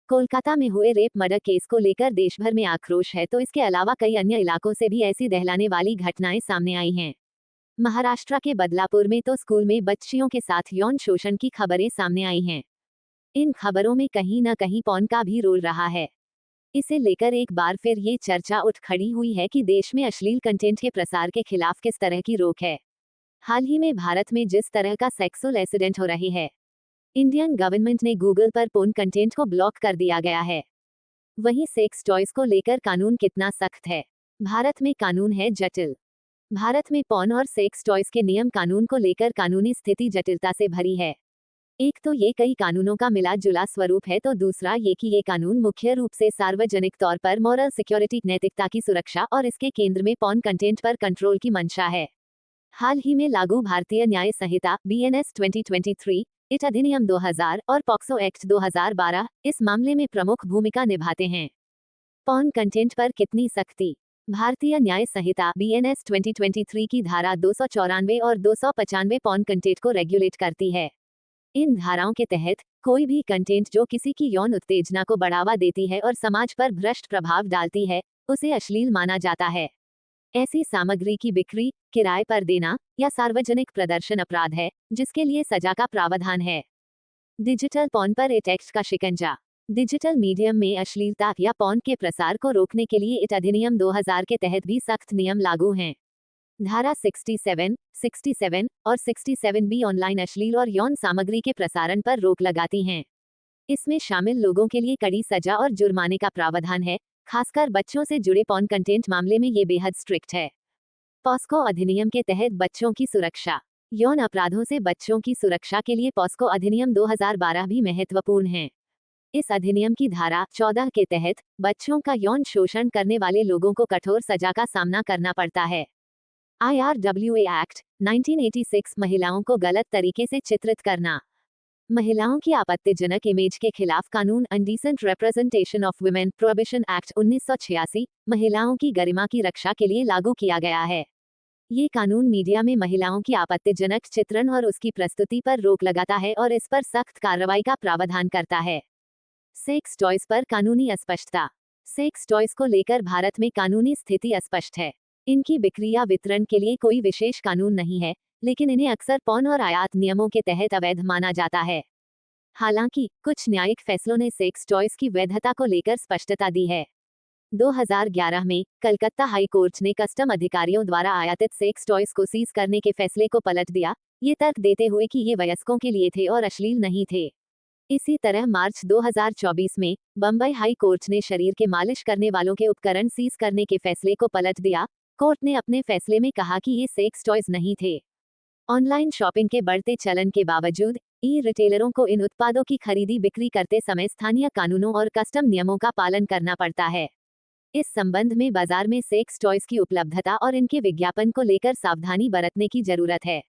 कोलकाता में हुए rape murder case को लेकर देश भर में आक्रोश है, तो इसके अलावा कई अन्य इलाकों से भी ऐसी दहलाने वाली घटनाएं सामने आई हैं। महाराष्ट्र के बदलापुर में तो स्कूल में बच्चियों के साथ यौन शोषण की खबरें सामने आई हैं। इन खबरों में कहीं न कहीं पॉर्न का भी रोल रहा है। इसे लेकर एक बार फिर ये चर्चा उठ खड़ी हुई है कि देश में अश्लील कंटेंट के प्रसार के खिलाफ किस तरह की रोक है। हाल ही में भारत में जिस तरह का सेक्सुअल एक्सीडेंट हो रही है, इंडियन गवर्नमेंट ने गूगल पर पोर्न कंटेंट को ब्लॉक कर दिया गया है। वहीं सेक्स टॉयज को लेकर कानून कितना सख्त है। भारत में कानून है जटिल। भारत में पोर्न और सेक्स टॉयज के नियम कानून को लेकर कानूनी स्थिति जटिलता से भरी है। एक तो ये कई कानूनों का मिला जुला स्वरूप है, तो दूसरा ये कि ये कानून मुख्य रूप से सार्वजनिक तौर पर मॉरल सिक्योरिटी, नैतिकता की सुरक्षा और इसके केंद्र में पोर्न कंटेंट पर कंट्रोल की मंशा है। हाल ही में लागू भारतीय न्याय संहिता BNS 2023, इट अधिनियम 2000 और पॉक्सो एक्ट 2012 इस मामले में प्रमुख भूमिका निभाते हैं। पोर्न कंटेंट पर कितनी सख्ती। भारतीय न्याय संहिता BNS 2023 की धारा 294 और 295 पोर्न कंटेंट को रेगुलेट करती है। इन धाराओं के तहत कोई भी कंटेंट जो किसी की यौन उत्तेजना को बढ़ावा देती है और समाज पर भ्रष्ट प्रभाव डालती है, उसे अश्लील माना जाता है। ऐसी सामग्री की बिक्री, किराए पर देना या सार्वजनिक प्रदर्शन अपराध है, जिसके लिए सजा का प्रावधान है। डिजिटल पोर्न पर इट एक्ट का शिकंजा। डिजिटल मीडियम में अश्लीलता या पोर्न के प्रसार को रोकने के लिए इट अधिनियम 2000 के तहत भी सख्त नियम लागू हैं। धारा 67, 67 और 67B ऑनलाइन अश्लील और यौन सामग्री के प्रसारण पर रोक लगाती हैं। इसमें शामिल लोगों के लिए कड़ी सजा और जुर्माने का प्रावधान है। खासकर बच्चों से जुड़े पोर्न कंटेंट मामले में ये बेहद स्ट्रिक्ट है। पॉस्को अधिनियम के तहत बच्चों की सुरक्षा। यौन अपराधों से बच्चों की सुरक्षा के लिए पॉस्को अधिनियम 2012 भी महत्वपूर्ण है। इस अधिनियम की धारा 14 के तहत बच्चों का यौन शोषण करने वाले लोगों को कठोर सजा का सामना करना पड़ता है। IRWA एक्ट 1986 महिलाओं को गलत तरीके से चित्रित करना। महिलाओं की आपत्तिजनक इमेज के खिलाफ कानून indecent representation of women prohibition act 1986 महिलाओं की गरिमा की रक्षा के लिए लागू किया गया है। ये कानून मीडिया में महिलाओं की आपत्तिजनक चित्रण और उसकी प्रस्तुति पर रोक लगाता है और इस पर सख्त कार्रवाई का प्रावधान करता है। सेक्स टॉयज पर कानूनी अस्पष्टता। सेक्स टॉयज को लेकर भारत में कानूनी स्थिति अस्पष्ट है। इनकी बिक्री या वितरण के लिए कोई विशेष कानून नहीं है, लेकिन इन्हें अक्सर पोर्न और आयात नियमों के तहत अवैध माना जाता है। हालांकि कुछ न्यायिक फैसलों ने सेक्स टॉयज की वैधता को लेकर स्पष्टता दी है। 2011 में कलकत्ता हाई कोर्ट ने कस्टम अधिकारियों द्वारा आयातित सेक्स टॉयज को सीज करने के फैसले को पलट दिया, ये तर्क देते हुए कि ये वयस्कों के लिए थे और अश्लील नहीं थे। इसी तरह मार्च 2024 में बम्बई हाई कोर्ट ने शरीर के मालिश करने वालों के उपकरण सीज करने के फैसले को पलट दिया। कोर्ट ने अपने फैसले में कहा कि ये सेक्स टॉयज नहीं थे। ऑनलाइन शॉपिंग के बढ़ते चलन के बावजूद रिटेलरों को इन उत्पादों की खरीदी बिक्री करते समय स्थानीय कानूनों और कस्टम नियमों का पालन करना पड़ता है। इस संबंध में बाजार में सेक्स टॉयज की उपलब्धता और इनके विज्ञापन को लेकर सावधानी बरतने की जरूरत है।